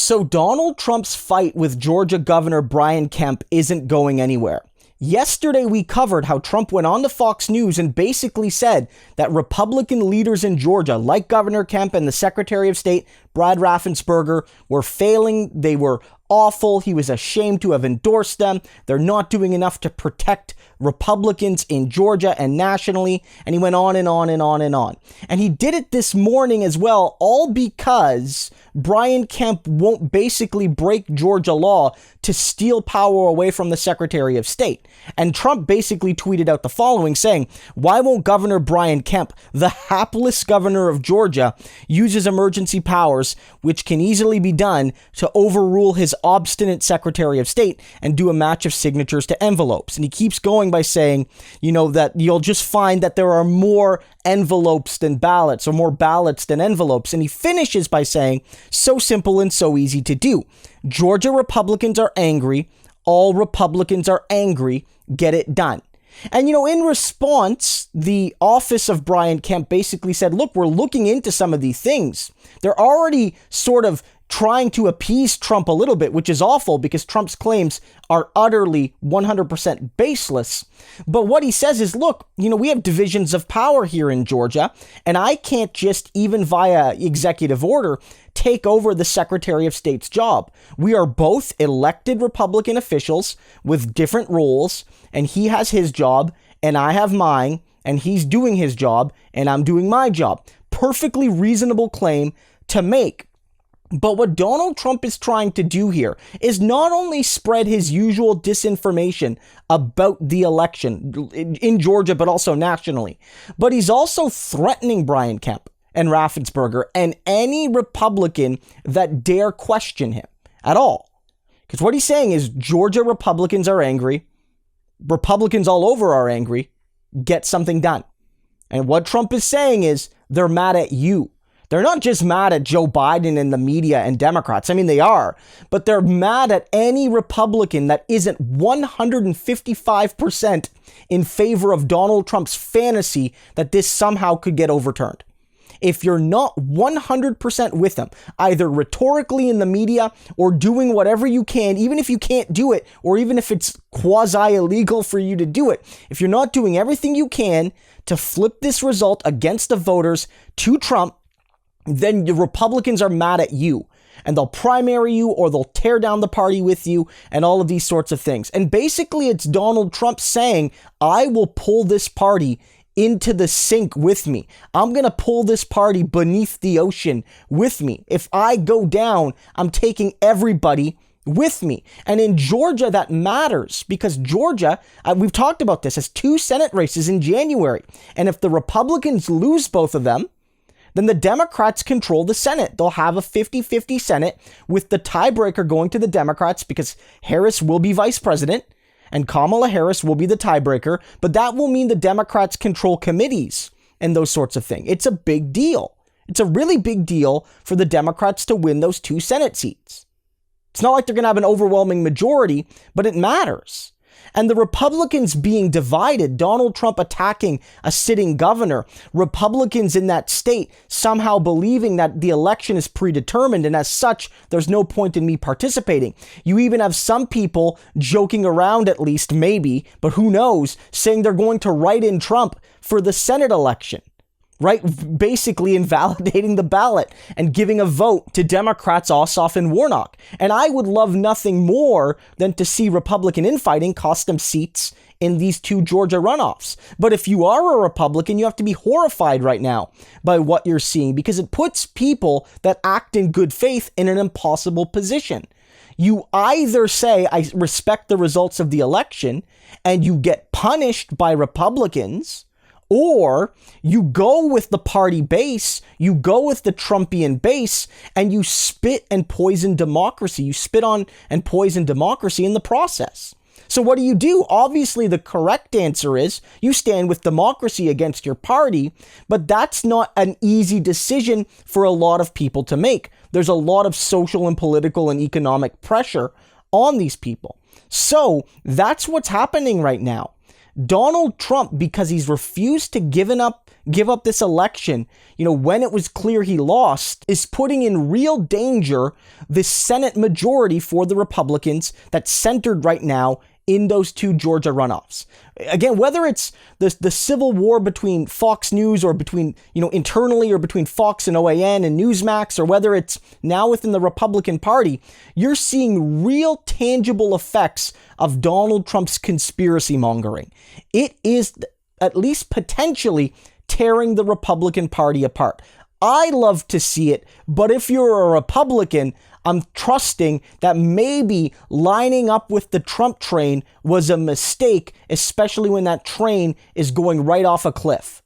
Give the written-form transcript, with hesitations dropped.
So Donald Trump's fight with Georgia Governor Brian Kemp isn't going anywhere. Yesterday, we covered how Trump went on to Fox News and basically said that Republican leaders in Georgia, like Governor Kemp and the Secretary of State, Brad Raffensperger, were failing. They were awful. He was ashamed to have endorsed them. They're not doing enough to protect Republicans in Georgia and nationally. And he went on and on and on and on. And he did it this morning as well, all because Brian Kemp won't basically break Georgia law to steal power away from the Secretary of State. And Trump basically tweeted out the following, saying, "Why won't Governor Brian Kemp, the hapless governor of Georgia, use his emergency powers, which can easily be done, to overrule his obstinate Secretary of State and do a match of signatures to envelopes?" And he keeps going by saying, that you'll just find that there are more envelopes than ballots, or more ballots than envelopes. And he finishes by saying, "So simple and so easy to do. Georgia Republicans are angry. All Republicans are angry. Get it done." And, in response, the office of Brian Kemp basically said, look, we're looking into some of these things. They're already sort of trying to appease Trump a little bit, which is awful because Trump's claims are utterly 100% baseless. But what he says is, look, we have divisions of power here in Georgia, and I can't just, even via executive order, take over the Secretary of State's job. We are both elected Republican officials with different roles, and he has his job, and I have mine, and he's doing his job, and I'm doing my job. Perfectly reasonable claim to make. But what Donald Trump is trying to do here is not only spread his usual disinformation about the election in Georgia, but also nationally, but he's also threatening Brian Kemp and Raffensperger and any Republican that dare question him at all. Because what he's saying is Georgia Republicans are angry. Republicans all over are angry. Get something done. And what Trump is saying is they're mad at you. They're not just mad at Joe Biden and the media and Democrats. I mean, they are, but they're mad at any Republican that isn't 155% in favor of Donald Trump's fantasy that this somehow could get overturned. If you're not 100% with them, either rhetorically in the media or doing whatever you can, even if you can't do it, or even if it's quasi illegal for you to do it, if you're not doing everything you can to flip this result against the voters to Trump, then the Republicans are mad at you, and they'll primary you or they'll tear down the party with you and all of these sorts of things. And basically it's Donald Trump saying, I will pull this party into the sink with me. I'm going to pull this party beneath the ocean with me. If I go down, I'm taking everybody with me. And in Georgia, that matters because Georgia, we've talked about this, has 2 Senate races in January. And if the Republicans lose both of them, then the Democrats control the Senate. They'll have a 50-50 Senate with the tiebreaker going to the Democrats because Harris will be vice president and Kamala Harris will be the tiebreaker. But that will mean the Democrats control committees and those sorts of things. It's a big deal. It's a really big deal for the Democrats to win those 2 Senate seats. It's not like they're going to have an overwhelming majority, but it matters. And the Republicans being divided, Donald Trump attacking a sitting governor, Republicans in that state somehow believing that the election is predetermined, and as such, there's no point in me participating. You even have some people joking around, at least, maybe, but who knows, saying they're going to write in Trump for the Senate election. Right? Basically invalidating the ballot and giving a vote to Democrats Ossoff and Warnock. And I would love nothing more than to see Republican infighting cost them seats in these 2 Georgia runoffs. But if you are a Republican, you have to be horrified right now by what you're seeing because it puts people that act in good faith in an impossible position. You either say, I respect the results of the election, and you get punished by Republicans, or you go with the party base, you go with the Trumpian base, and you spit and poison democracy. You spit on and poison democracy in the process. So what do? Obviously, the correct answer is you stand with democracy against your party, but that's not an easy decision for a lot of people to make. There's a lot of social and political and economic pressure on these people. So that's what's happening right now. Donald Trump, because he's refused to give up this election, when it was clear he lost, is putting in real danger the Senate majority for the Republicans that's centered right now in those two Georgia runoffs. Again, whether it's the civil war between Fox News or between, internally or between Fox and OAN and Newsmax, or whether it's now within the Republican Party, you're seeing real tangible effects of Donald Trump's conspiracy mongering. It is at least potentially tearing the Republican Party apart. I love to see it, but if you're a Republican, I'm trusting that maybe lining up with the Trump train was a mistake, especially when that train is going right off a cliff.